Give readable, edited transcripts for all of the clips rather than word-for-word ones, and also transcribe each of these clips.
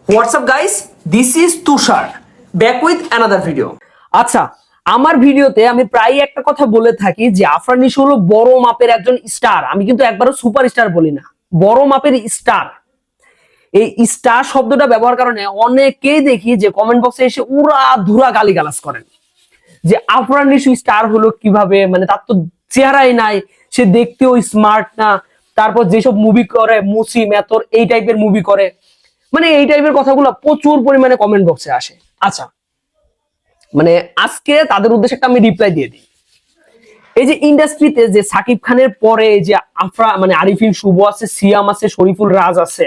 What's up guys, this is Tushar back with another video. আচ্ছা, আমার ভিডিওতে আমি প্রায় একটা কথা বলে থাকি যে আফরান নিশো হলো বড় মাপের একজন স্টার। আমি কিন্তু একবারও সুপারস্টার বলি না, বড় মাপের স্টার। এই স্টার শব্দটা ব্যবহার কারণে অনেকেই দেখি যে কমেন্ট বক্সে এসে উড়াধুরা গালিগালাজ করেন যে আফরান নিশো স্টার হলো কিভাবে, মানে তার তো চেহারাই নাই, সে দেখতেও স্মার্ট না, তারপর যেসব মুভি করে মুসি মেথর এই টাইপের মুভি করে, মানে এই টাইপের কথাগুলো প্রচুর পরিমাণে কমেন্ট বক্সে আসে। আচ্ছা, মানে আজকে তাদের উদ্দেশ্যে একটা আমি রিপ্লাই দিয়ে দিই। এই যে ইন্ডাস্ট্রিতে যে সাকিব খানের পরে যে আরিফিন শুভ আছে, সিয়াম আছে, শরীফুল রাজ আছে,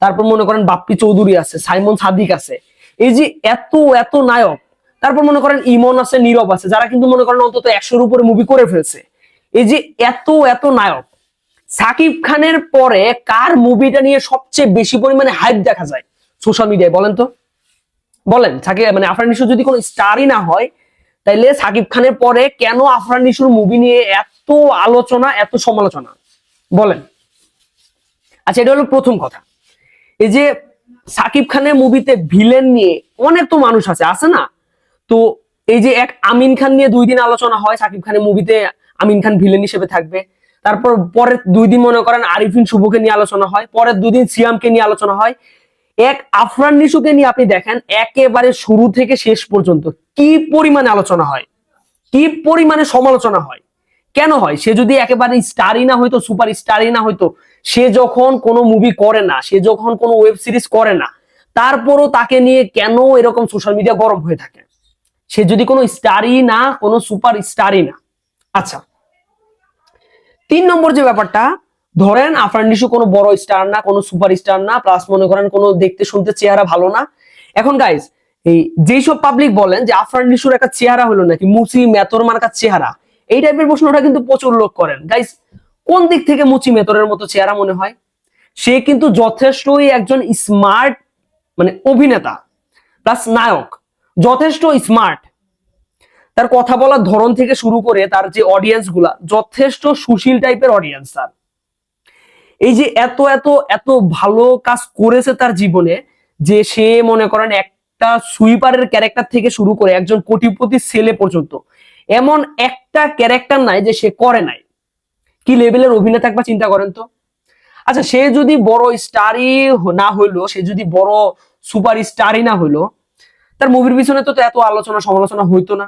তারপর মনে করেন বাপ্পি চৌধুরী আছে, সাইমন সাদিক আছে, এই যে এত এত নায়ক, তারপর মনে করেন ইমন আছে, নীরব আছে, যারা কিন্তু মনে করেন অন্তত 100-র উপরে মুভি করে ফেলছে। এই যে এত এত নায়ক, সাকিব খানের পরে কার মুভিটা নিয়ে সবচেয়ে বেশি পরিমাণে হাইপ দেখা যায় সোশ্যাল মিডিয়ায়? বলেন তো, বলেন। সাকিব আফরান নিশো যদি কোনো স্টারই না হয়, তাইলে সাকিব খানের পরে কেন আফরান নিশোর মুভি নিয়ে এত আলোচনা, এত সমালোচনা? বলেন। আচ্ছা, এটা হলো প্রথম কথা। এই যে সাকিব খানের মুভিতে ভিলেন নিয়ে অনেক তো মানুষ আছে না? তো এই যে এক আমিন খান নিয়ে 2 দিন আলোচনা হয়, সাকিব খানের মুভিতে আমিন খান ভিলেন হিসেবে থাকবে। তারপর পরের 2 দিন মনে করেন আরিফিন শুভকে নিয়ে আলোচনা হয়, পরের 2 দিন সিয়ামকে নিয়ে আলোচনা হয়। এক আফরান নিশোকে নিয়ে আপনি দেখেন একেবারে শুরু থেকে শেষ পর্যন্ত কি পরিমাণে আলোচনা হয়, কি পরিমাণে সমালোচনা হয়। কেন হয়? সে যদি একেবারে স্টারই না হইতো, সুপার স্টারই না হইতো, সে যখন কোনো মুভি করে না, সে যখন কোনো ওয়েব সিরিজ করে না, তারপরও তাকে নিয়ে কেন এরকম সোশ্যাল মিডিয়া গরম হয়ে থাকে? সে যদি কোনো স্টারই না, কোনো সুপার স্টারই না। আচ্ছা, 3 নম্বর যে ব্যাপারটা, ধরেন আফরান নিশো কোনো বড় স্টার না, কোনো সুপার স্টার না, প্লাস মনে করেন কোনো দেখতে শুনতে চেহারা ভালো না। এখন গাইজ, এই যেসব পাবলিক বলেন যে আফরান নিশোর একটা চেহারা হলো নাকি মুচি মেথর মার্কার চেহারা, এই টাইপের প্রশ্নটা কিন্তু প্রচুর লোক করেন। গাইজ, কোন দিক থেকে মুচি মেথরের মতো চেহারা মনে হয়? সে কিন্তু যথেষ্টই একজন স্মার্ট অভিনেতা প্লাস নায়ক, যথেষ্ট স্মার্ট। তার কথা বলার ধরন থেকে শুরু করে তার যে অডিয়েন্স গুলা যথেষ্ট সুশীল টাইপের অডিয়েন্স। তার এই যে এত এত এত ভালো কাজ করেছে তার জীবনে, যে সে মনে করেন একটা সুইপারের ক্যারেক্টার থেকে শুরু করে একজন কোটিপতি ছেলে পর্যন্ত এমন একটা ক্যারেক্টার নাই যে সে করে নাই। কি লেভেলের অভিনেতা একবার চিন্তা করেন তো। আচ্ছা, সে যদি বড় স্টারই না হইলো, সে যদি বড় সুপার স্টারই না হইলো, তার মুভির পিছনে তো এত আলোচনা সমালোচনা হইতো না।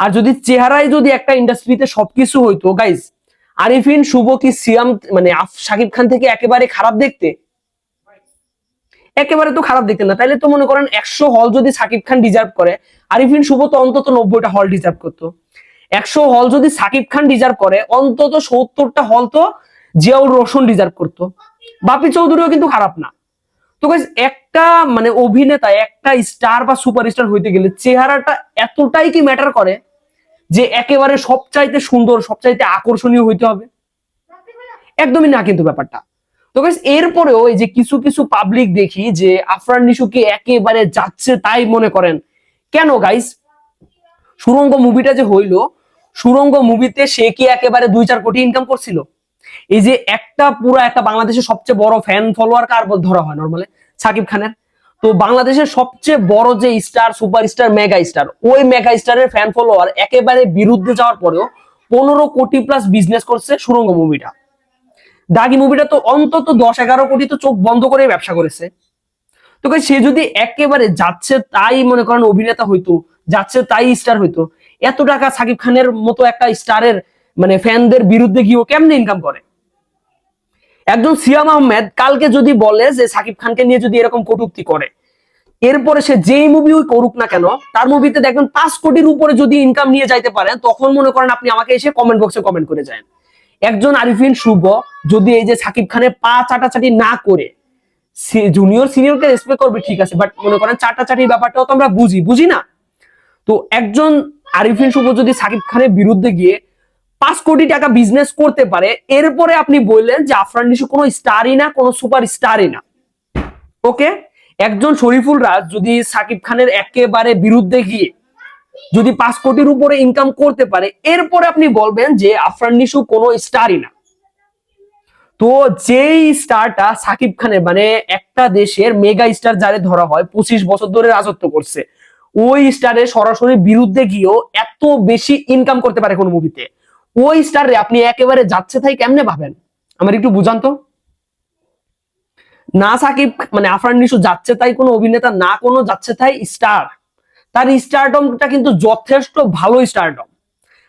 আর যদি চেহারায় যদি একটা ইন্ডাস্ট্রিতে সবকিছু হইতো, গাইজ, আরিফিন শুভ কি সিয়াম শাকিব খান থেকে একেবারে খারাপ দেখতে? একেবারে তো খারাপ দেখতে না। তাইলে তো মনে করেন 100 হল যদি শাকিব খান ডিজার্ভ করে, আরিফিন শুভ তো অন্তত 90টা হল ডিজার্ভ করতো। 100 হল যদি শাকিব খান ডিজার্ভ করে, অন্তত 70টা হল তো জিয়াউর রোশন ডিজার্ভ করতো। বাপি চৌধুরীও কিন্তু খারাপ না। তো গাইস, একটা অভিনেতা, একটা স্টার বা সুপারস্টার হইতে গেলে চেহারাটা এতটাই কি ম্যাটার করে যে একেবারে সবচাইতে সুন্দর, সবচাইতে আকর্ষণীয় হইতে হবে? একদমই না কিন্তু ব্যাপারটা। তো গাইস, এরপরেও এই যে কিছু কিছু পাবলিক দেখি যে আফরান নিশোকে একেবারে যাচ্ছে তাই মনে করেন। কেন গাইস? সুরঙ্গ মুভিটা যে হইলো, সুরঙ্গ মুভিতে সে কি একেবারে 2-4 কোটি ইনকাম করছিল? এই যে পুরো একটা বাংলাদেশের সবচেয়ে বড় ফ্যান ফলোয়ার কার ধরা হয় নরমালি? সাকিব খানের। তো বাংলাদেশের সবচেয়ে বড় যে স্টার, সুপারস্টার, মেগা স্টার, ওই মেগা স্টারের ফ্যান ফলোয়ার একেবারে বিরুদ্ধে যাওয়ার পরেও 15 কোটি প্লাস বিজনেস করছে সুরঙ্গ মুভিটা। দাগি মুভিটা তো অন্তত 10-11 কোটি তো চোখ বন্ধ করে ব্যবসা করেছে। তো সে যদি একেবারে যাচ্ছে তাই মনে করেন অভিনেতা হইতো, যাচ্ছে তাই স্টার হইতো, এত টাকা সাকিব খানের মতো একটা স্টারের ফ্যানদের বিরুদ্ধে গিয়েও কেমনে ইনকাম করে? একজন সিয়াম আহমেদ কালকে যদি বলে যে সাকিব খানকে নিয়ে যদি এরকম কটূক্তি করে, এরপরে সে যেই মুভি করুক না কেন, তার মুভিতে দেখবেন 5 কোটির উপরে যদি ইনকাম নিয়ে যাইতে পারে, তখন মনে করেন আপনি আমাকে এসে কমেন্ট বক্সে কমেন্ট করে যান। একজন আরিফিন শুভ যদি এই যে সাকিব খানের পা চাটাচাটি না করে জুনিয়র সিনিয়রকে রেসপেক্ট করবে, ঠিক আছে, বাট মনে করেন চাটাচাটির ব্যাপারটাও তো আমরা বুঝি না? তো একজন আরিফিন শুভ যদি সাকিব খানের বিরুদ্ধে গিয়ে 5 কোটি টাকা বিজনেস করতে পারে, এরপরে আপনি বললেন যে আফরান নিশো কোনো স্টারই না, কোনো সুপার স্টারই না। ওকে, একজন শরীফুল রাজ যদি সাকিব খানের একেবারে বিরুদ্ধে গিয়ে যদি 5 কোটির উপরে ইনকাম করতে পারে, এরপরে আপনি বলবেন যে আফরান নিশো কোনো স্টারই না। তো যেই স্টারটা সাকিব খানের মানে একটা দেশের মেগা স্টার যারে ধরা হয় 25 বছর ধরে রাজত্ব করছে, ওই স্টারের সরাসরি বিরুদ্ধে গিয়েও এত বেশি ইনকাম করতে পারে কোন মুভিতে, ওই স্টারে আপনি একেবারে যাচ্ছে তাই কেমনে ভাবেন? আমার একটু বুঝান তো। না সাকিব মানে আফরান নিশো যাচ্ছে তাই কোনো অভিনেতা, না কোনো যাচ্ছে তাই স্টার, তার স্টারডমটা কিন্তু যথেষ্ট ভালো স্টারডম।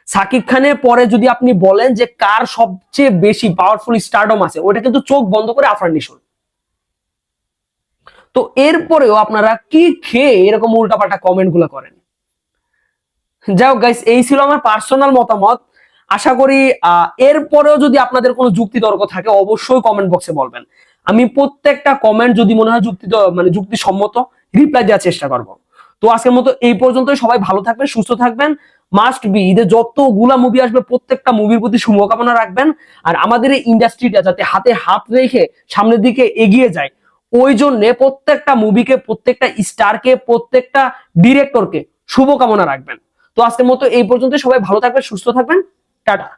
সাকিব খানের পরে যদি আপনি বলেন যে কার সবচেয়ে বেশি পাওয়ারফুল স্টারডম আছে, ওটা কিন্তু চোখ বন্ধ করে আফরান নিশোর। তো এরপরেও আপনারা কি খেয়ে এরকম উল্টাপাল্টা কমেন্ট গুলো করেন? যাই হোক গাইস, এই ছিল আমার পার্সোনাল মতামত। আশা করি এরপরেও যদি আপনাদের কোনো যুক্তি তর্ক থাকে অবশ্যই কমেন্ট বক্সে বলবেন। আমি প্রত্যেকটা কমেন্ট যদি মনে হয় মানে যুক্তিসম্মত রিপ্লাই দেওয়ার চেষ্টা করব। তো আজকের মতো এই পর্যন্তই। সবাই ভালো থাকবেন, সুস্থ থাকবেন। মাস্ট বি ঈদে যতগুলা মুভি আসবে প্রত্যেকটা মুভির প্রতি শুভকামনা রাখবেন। আর আমাদের এই ইন্ডাস্ট্রিটা যাতে হাতে হাত রেখে সামনের দিকে এগিয়ে যায়, ওই জন্য প্রত্যেকটা মুভিকে, প্রত্যেকটা স্টারকে, প্রত্যেকটা ডিরেক্টরকে শুভকামনা রাখবেন। তো আজকের মতো এই পর্যন্ত। সবাই ভালো থাকবেন, সুস্থ থাকবেন। টাটা।